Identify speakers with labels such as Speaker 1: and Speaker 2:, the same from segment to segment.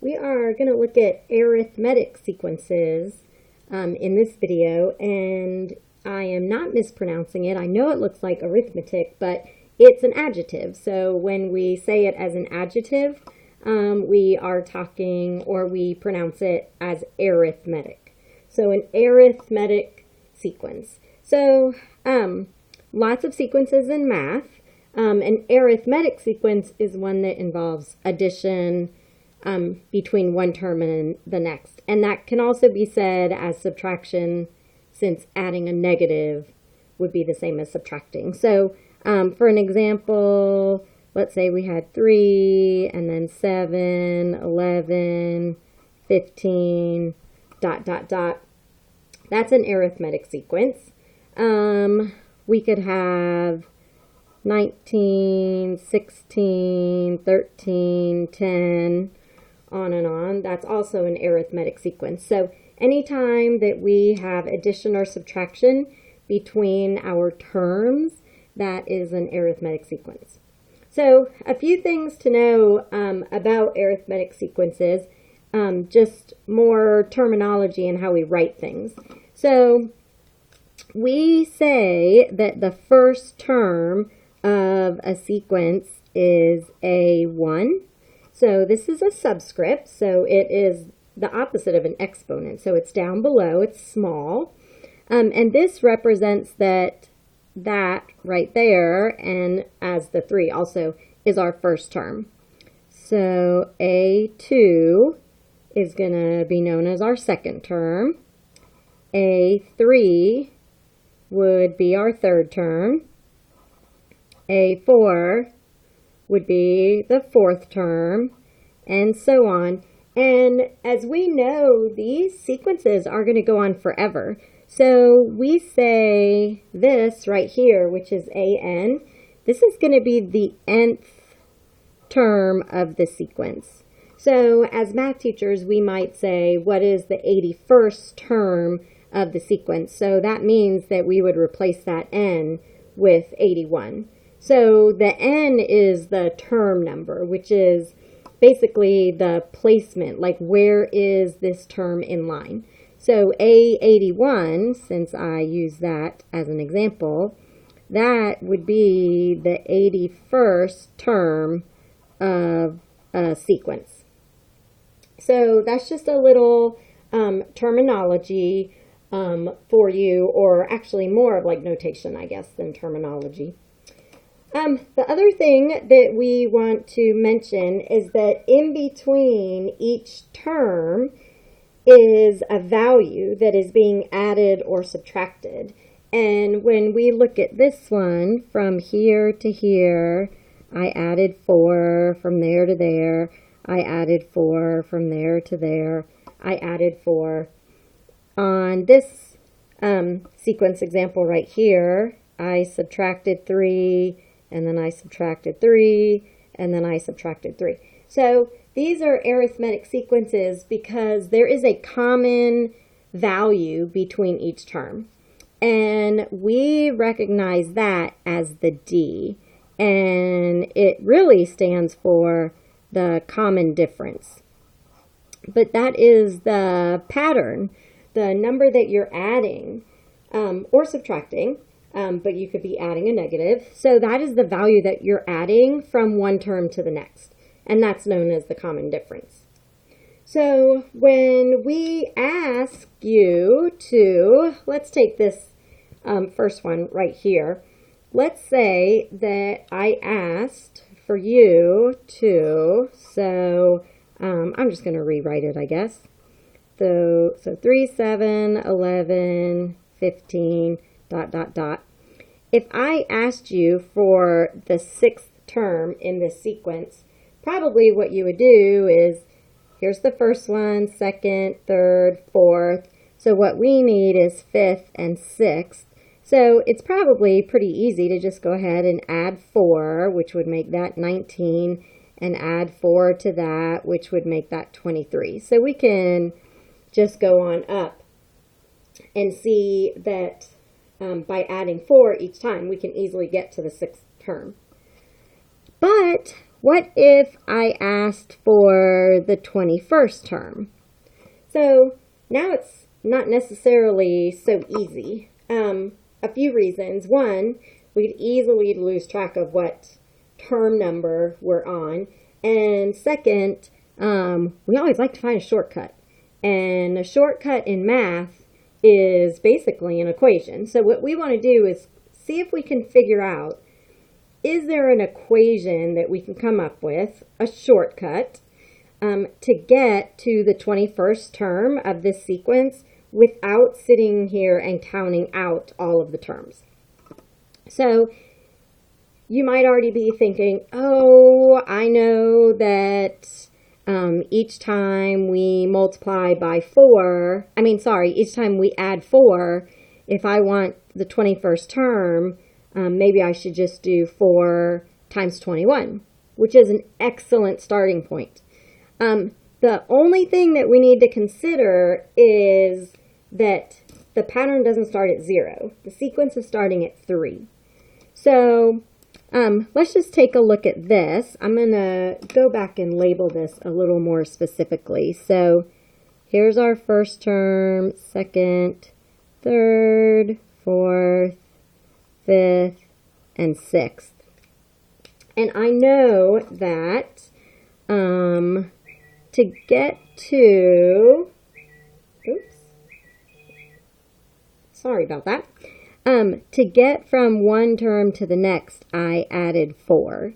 Speaker 1: We are going to look at arithmetic sequences in this video, and I am not mispronouncing it. I know it looks like arithmetic, but it's an adjective. So when we say it as an adjective, we are talking, or we pronounce it as arithmetic. So an arithmetic sequence. So lots of sequences in math. An arithmetic sequence is one that involves addition between one term and the next. And that can also be said as subtraction, since adding a negative would be the same as subtracting. So for an example, let's say we had 3 and then 7, 11, 15, ... That's an arithmetic sequence. We could have 19, 16, 13, 10, on and on. That's also an arithmetic sequence. So anytime that we have addition or subtraction between our terms, that is an arithmetic sequence. So a few things to know about arithmetic sequences, just more terminology and how we write things. So we say that the first term of a sequence is A1. So this is a subscript, so it is the opposite of an exponent. So it's down below, it's small. And this represents that right there, and as the 3 also is our first term. So A2 is going to be known as our second term. A3 would be our third term. A4 would be the fourth term, and so on. And as we know, these sequences are going to go on forever. So we say this right here, which is AN, this is going to be the nth term of the sequence. So as math teachers, we might say, what is the 81st term of the sequence? So that means that we would replace that n with 81. So the n is the term number, which is basically the placement, like where is this term in line. So A81, since I use that as an example, that would be the 81st term of a sequence. So that's just a little terminology for you, or actually more of like notation, I guess, than terminology. The other thing that we want to mention is that in between each term is a value that is being added or subtracted. And when we look at this one, from here to here, I added 4, from there to there, I added 4, from there to there, I added 4. On this sequence example right here, I subtracted 3, and then I subtracted 3, and then I subtracted 3. So these are arithmetic sequences because there is a common value between each term. And we recognize that as the D. And it really stands for the common difference. But that is the pattern, the number that you're adding or subtracting. But you could be adding a negative. So that is the value that you're adding from one term to the next. And that's known as the common difference. So when we ask you to, let's take this first one right here. Let's say that I asked for you to, so I'm just going to rewrite it, I guess. So 3, 7, 11, 15, ... If I asked you for the 6th term in this sequence, probably what you would do is, here's the first one, 2nd, 3rd, 4th. So what we need is 5th and 6th. So it's probably pretty easy to just go ahead and add 4, which would make that 19, and add 4 to that, which would make that 23. So we can just go on up and see that by adding 4 each time, we can easily get to the 6th term. But what if I asked for the 21st term? So now it's not necessarily so easy. A few reasons. One, we could easily lose track of what term number we're on. And second, we always like to find a shortcut. And a shortcut in math is basically an equation. So what we want to do is see if we can figure out, is there an equation that we can come up with, a shortcut, to get to the 21st term of this sequence without sitting here and counting out all of the terms. So you might already be thinking, oh, I know that each time we multiply by each time we add 4, if I want the 21st term, maybe I should just do 4 times 21, which is an excellent starting point. The only thing that we need to consider is that the pattern doesn't start at 0. The sequence is starting at 3. So let's just take a look at this. I'm going to go back and label this a little more specifically. So here's our first term, second, third, fourth, fifth, and sixth. And I know that to get to, sorry about that. To get from one term to the next, I added 4.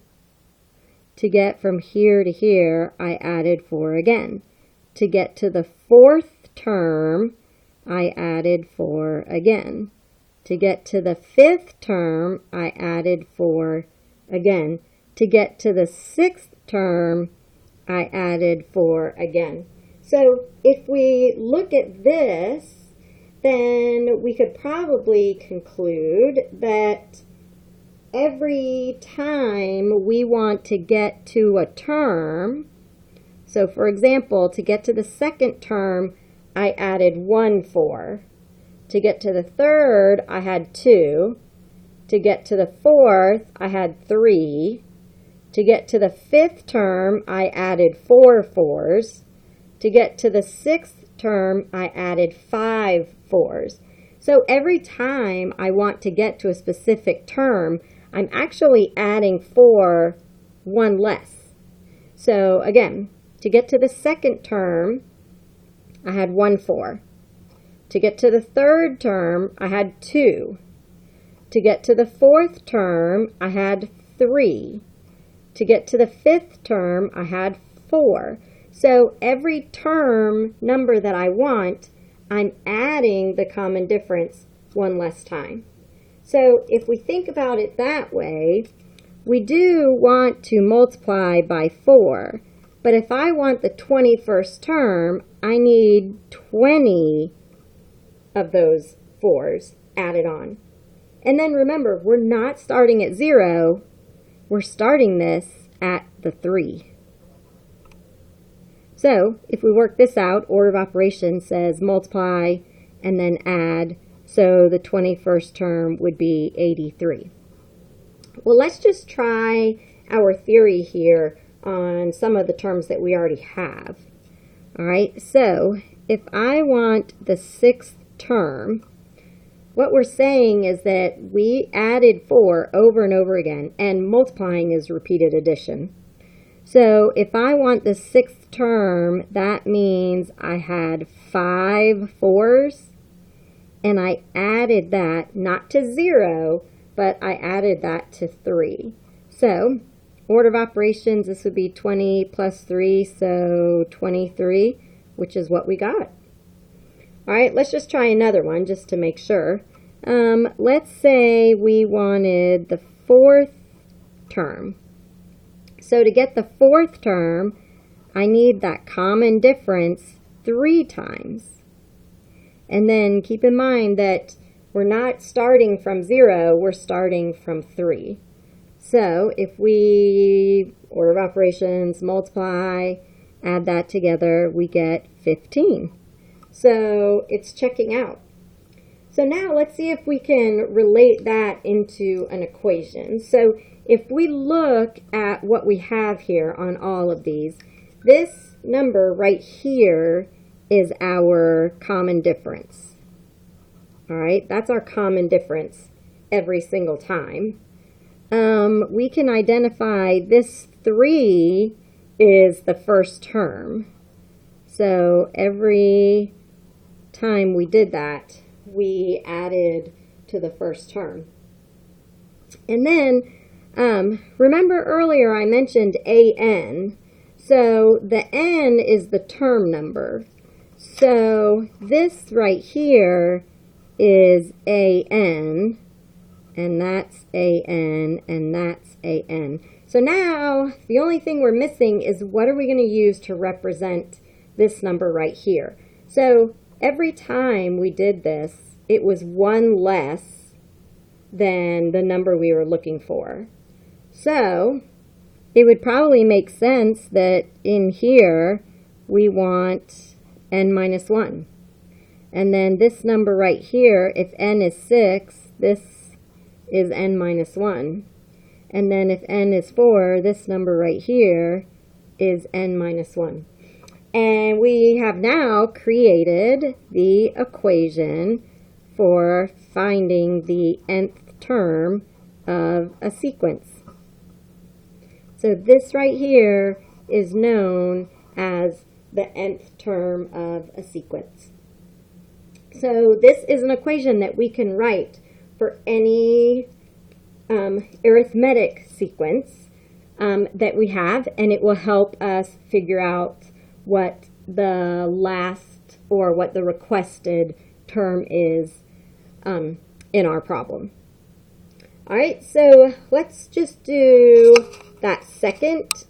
Speaker 1: To get from here to here, I added 4 again. To get to the 4th term, I added 4 again. To get to the 5th term, I added 4 again. To get to the 6th term, I added 4 again. So if we look at this, then we could probably conclude that every time we want to get to a term, so for example, to get to the 2nd term, I added 1 4. To get to the 3rd, I had 2. To get to the 4th, I had 3. To get to the 5th term, I added 4 4s. To get to the 6th term, I added 5 4s. So every time I want to get to a specific term, I'm actually adding 4, 1 less. So again, to get to the 2nd term, I had 1 4. To get to the 3rd term, I had 2. To get to the 4th term, I had 3. To get to the 5th term, I had 4. So every term number that I want, I'm adding the common difference 1 less time. So if we think about it that way, we do want to multiply by 4. But if I want the 21st term, I need 20 of those 4s added on. And then remember, we're not starting at 0. We're starting this at the 3. So if we work this out, order of operations says multiply and then add. So the 21st term would be 83. Well, let's just try our theory here on some of the terms that we already have. All right, so if I want the 6th term, what we're saying is that we added 4 over and over again, and multiplying is repeated addition. So if I want the 6th term, that means I had 5 4s, and I added that not to 0, but I added that to 3. So order of operations, this would be 20 plus 3, so 23, which is what we got. All right, let's just try another one just to make sure. Let's say we wanted the 4th term. So to get the 4th term, I need that common difference 3 times. And then keep in mind that we're not starting from 0, we're starting from 3. So if we, order of operations, multiply, add that together, we get 15. So it's checking out. So now let's see if we can relate that into an equation. So if we look at what we have here on all of these, this number right here is our common difference. All right, that's our common difference every single time. We can identify this 3 is the first term. So every time we did that, we added to the first term. And then, remember earlier I mentioned an. So the n is the term number. So this right here is an, and that's an, and that's an. So now the only thing we're missing is what are we going to use to represent this number right here. So every time we did this, it was 1 less than the number we were looking for. So it would probably make sense that in here we want n minus 1. And then this number right here, if n is 6, this is n minus 1. And then if n is 4, this number right here is n minus 1. And we have now created the equation for finding the nth term of a sequence. So this right here is known as the nth term of a sequence. So this is an equation that we can write for any arithmetic sequence that we have, and it will help us figure out what the last or what the requested term is in our problem. All right, so let's just do that second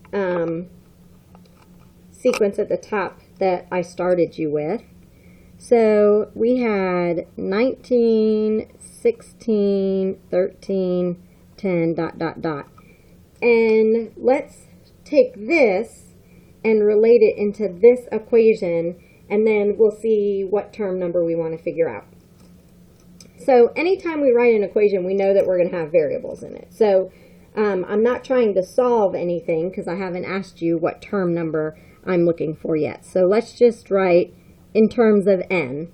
Speaker 1: sequence at the top that I started you with. So we had 19, 16, 13, 10, ... And let's take this and relate it into this equation, and then we'll see what term number we want to figure out. So anytime we write an equation, we know that we're going to have variables in it. So I'm not trying to solve anything because I haven't asked you what term number I'm looking for yet. So let's just write in terms of n.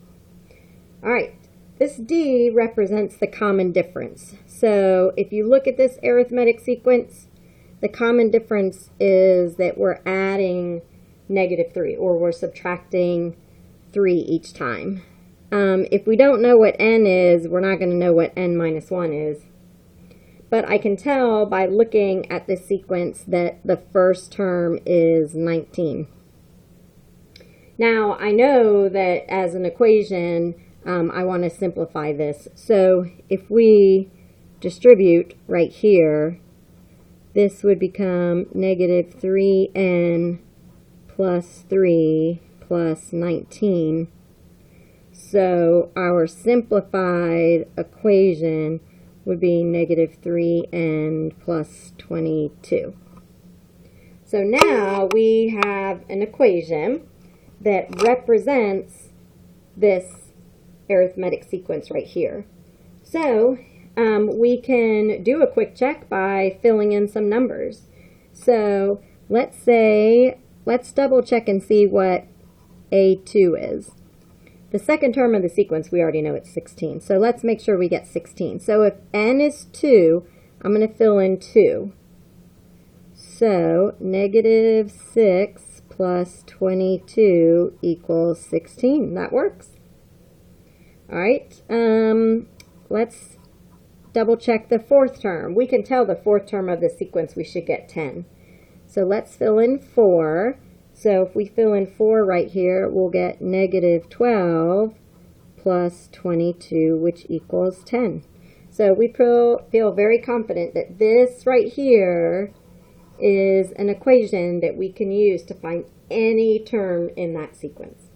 Speaker 1: All right, this d represents the common difference. So if you look at this arithmetic sequence, the common difference is that we're adding -3, or we're subtracting 3 each time. If we don't know what n is, we're not going to know what n minus 1 is. But I can tell by looking at this sequence that the first term is 19. Now, I know that as an equation, I want to simplify this. So if we distribute right here, this would become -3n plus 3 plus 19. So our simplified equation would be -3n plus 22. So now we have an equation that represents this arithmetic sequence right here. So we can do a quick check by filling in some numbers. So let's double check and see what A2 is. The second term of the sequence, we already know it's 16. So let's make sure we get 16. So if n is 2, I'm going to fill in 2. So -6 plus 22 equals 16. That works. All right. Let's double check the fourth term. We can tell the fourth term of the sequence we should get 10. So let's fill in 4. So if we fill in 4 right here, we'll get -12 plus 22, which equals 10. So we feel very confident that this right here is an equation that we can use to find any term in that sequence.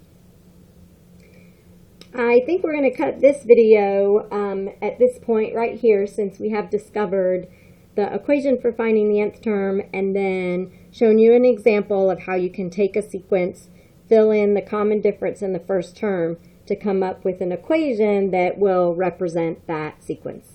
Speaker 1: I think we're going to cut this video at this point right here, since we have discovered the equation for finding the nth term and then shown you an example of how you can take a sequence, fill in the common difference in the first term to come up with an equation that will represent that sequence.